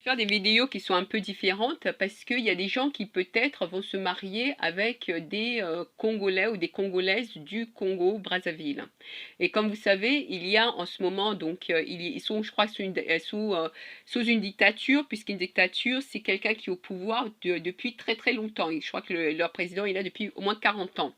faire des vidéos qui sont un peu différentes parce qu'il y a des gens qui peut-être vont se marier avec des Congolais ou des Congolaises du Congo-Brazzaville. Et comme vous savez, il y a en ce moment, donc ils sont, je crois, sous une dictature, puisqu'une dictature, c'est quelqu'un qui est au pouvoir depuis très très longtemps. Et je crois que leur président est là depuis au moins 40 ans.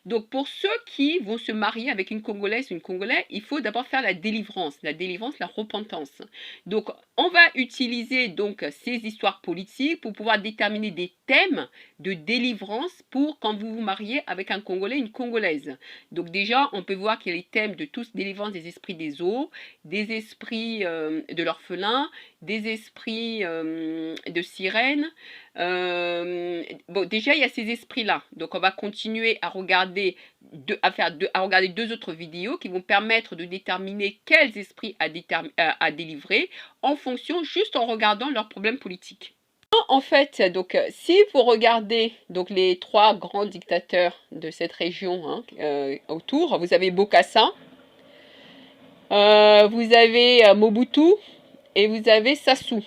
Donc pour ceux qui vont se marier avec une Congolaise ou une Congolais, il faut d'abord faire la délivrance, la repentance. Donc on va utiliser donc ces histoires politiques pour pouvoir déterminer des thèmes de délivrance pour quand vous vous mariez avec un Congolais, une Congolaise. Donc déjà, on peut voir qu'il y a les thèmes de tous délivrance des esprits des eaux, des esprits de l'orphelin, des esprits de sirènes. Bon, déjà, il y a ces esprits-là. Donc, on va continuer à regarder, à regarder deux autres vidéos qui vont permettre de déterminer quels esprits à délivrer en fonction, juste en regardant leurs problèmes politiques. En fait, donc, si vous regardez donc, les trois grands dictateurs de cette région autour, vous avez Bokassa, vous avez Mobutu et vous avez Sassou.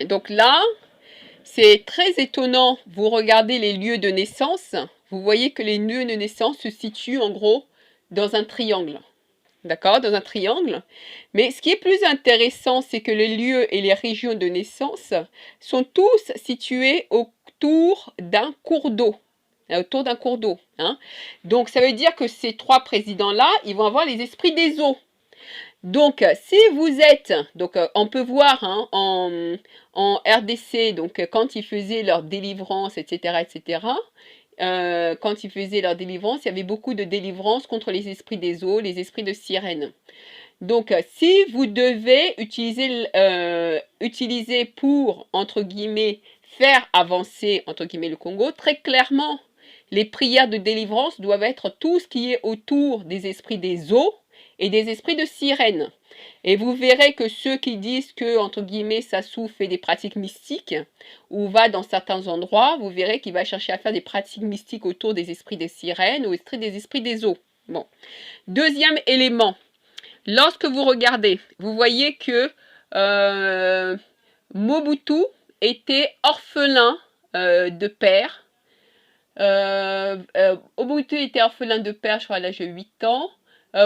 Donc là, c'est très étonnant, vous regardez les lieux de naissance, vous voyez que les lieux de naissance se situent en gros dans un triangle. D'accord, dans un triangle. Mais ce qui est plus intéressant, c'est que les lieux et les régions de naissance sont tous situés autour d'un cours d'eau. Autour d'un cours d'eau. Hein. Donc, ça veut dire que ces trois présidents-là, ils vont avoir les esprits des eaux. Donc, si vous êtes, donc on peut voir hein, en RDC, donc quand ils faisaient leur délivrance, etc., quand ils faisaient leur délivrance, il y avait beaucoup de délivrance contre les esprits des eaux, les esprits de sirènes. Donc, si vous devez utiliser pour, entre guillemets, faire avancer, entre guillemets, le Congo, très clairement, les prières de délivrance doivent être tout ce qui est autour des esprits des eaux et des esprits de sirènes. Et vous verrez que ceux qui disent que, entre guillemets, Sassou fait des pratiques mystiques, ou va dans certains endroits, vous verrez qu'il va chercher à faire des pratiques mystiques autour des esprits des sirènes ou des esprits des eaux. Bon. Deuxième élément, lorsque vous regardez, vous voyez que Mobutu était orphelin de père. Mobutu était orphelin de père, je crois, à l'âge de 8 ans.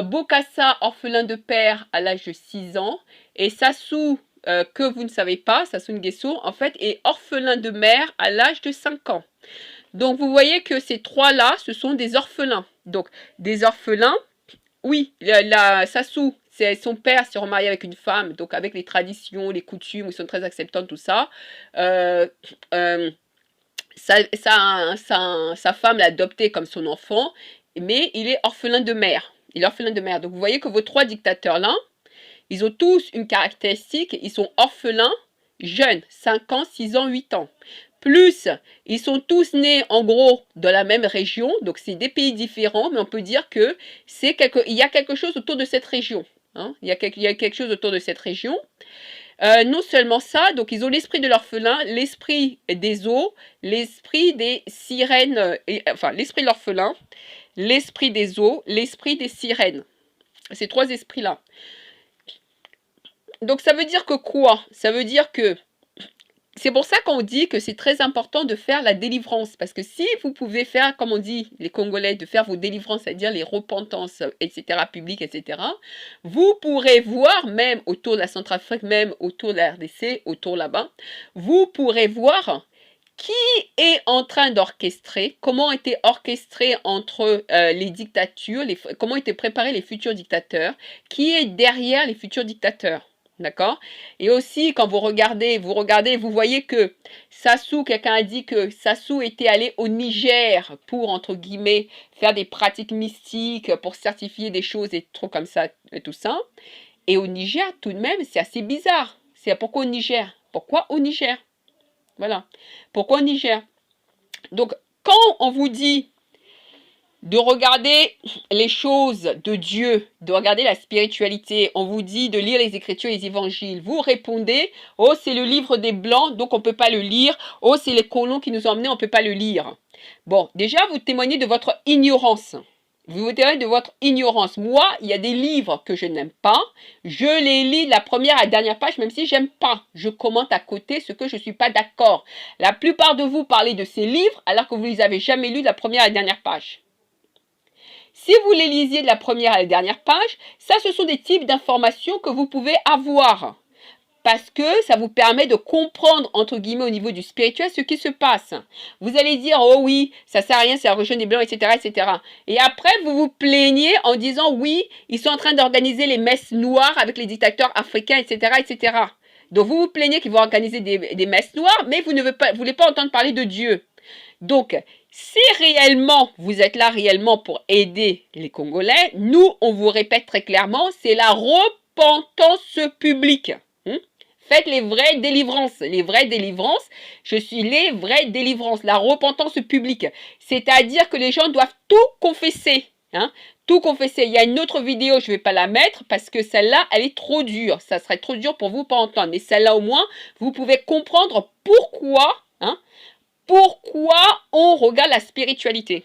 Bokassa, orphelin de père à l'âge de 6 ans. Et Sassou, que vous ne savez pas, Sassou Nguesso, en fait, est orphelin de mère à l'âge de 5 ans. Donc, vous voyez que ces trois-là, ce sont des orphelins. Donc, des orphelins, oui, Sassou, son père s'est remarié avec une femme, donc avec les traditions, les coutumes, ils sont très acceptants, tout ça. Sa femme l'a adopté comme son enfant, mais il est orphelin de mère. Il est orphelin de mère. Donc vous voyez que vos trois dictateurs-là, ils ont tous une caractéristique, ils sont orphelins, jeunes, 5 ans, 6 ans, 8 ans. Plus, ils sont tous nés en gros dans la même région, donc c'est des pays différents, mais on peut dire que il y a quelque chose autour de cette région. Hein, il y a quelque chose autour de cette région. Non seulement ça, donc ils ont l'esprit de l'orphelin, l'esprit des eaux, l'esprit des sirènes, enfin l'esprit de l'orphelin, l'esprit des eaux, l'esprit des sirènes. Ces trois esprits-là. Donc ça veut dire que quoi? Ça veut dire que c'est pour ça qu'on dit que c'est très important de faire la délivrance. Parce que si vous pouvez faire, comme on dit les Congolais, de faire vos délivrances, c'est-à-dire les repentances, etc., publiques, etc., vous pourrez voir, même autour de la Centrafrique, même autour de la RDC, autour là-bas, vous pourrez voir qui est en train d'orchestrer, comment ont été orchestrés entre les dictatures, comment ont été préparés les futurs dictateurs, qui est derrière les futurs dictateurs. D'accord? Et aussi, quand vous regardez, vous voyez que Sassou, quelqu'un a dit que Sassou était allé au Niger pour, entre guillemets, faire des pratiques mystiques, pour certifier des choses et trop comme ça, et tout ça. Et au Niger, tout de même, c'est assez bizarre. C'est pourquoi au Niger? Pourquoi au Niger? Voilà. Pourquoi au Niger? Donc, quand on vous dit de regarder les choses de Dieu, de regarder la spiritualité, on vous dit de lire les Écritures et les Évangiles, vous répondez, oh c'est le livre des Blancs, donc on ne peut pas le lire, oh c'est les colons qui nous ont emmenés, on ne peut pas le lire. Bon, déjà vous témoignez de votre ignorance, Vous vous direz de votre ignorance. Moi, il y a des livres que je n'aime pas. Je les lis de la première à la dernière page, même si j'aime pas. Je commente à côté ce que je suis pas d'accord. La plupart de vous parlez de ces livres alors que vous les avez jamais lus de la première à la dernière page. Si vous les lisiez de la première à la dernière page, ça, ce sont des types d'informations que vous pouvez avoir. Parce que ça vous permet de comprendre, entre guillemets, au niveau du spirituel, ce qui se passe. Vous allez dire, oh oui, ça sert à rien, c'est la religion des Blancs, etc., etc. Et après, vous vous plaignez en disant, oui, ils sont en train d'organiser les messes noires avec les dictateurs africains, etc., etc. Donc, vous vous plaignez qu'ils vont organiser des messes noires, mais vous ne voulez pas entendre parler de Dieu. Donc, si réellement, vous êtes là réellement pour aider les Congolais, nous, on vous répète très clairement, c'est la repentance publique. Faites les vraies délivrances. Les vraies délivrances, je suis les vraies délivrances. La repentance publique. C'est-à-dire que les gens doivent tout confesser. Tout confesser. Il y a une autre vidéo, je ne vais pas la mettre parce que celle-là, elle est trop dure. Ça serait trop dur pour vous pas entendre. Mais celle-là, au moins, vous pouvez comprendre pourquoi on regarde la spiritualité.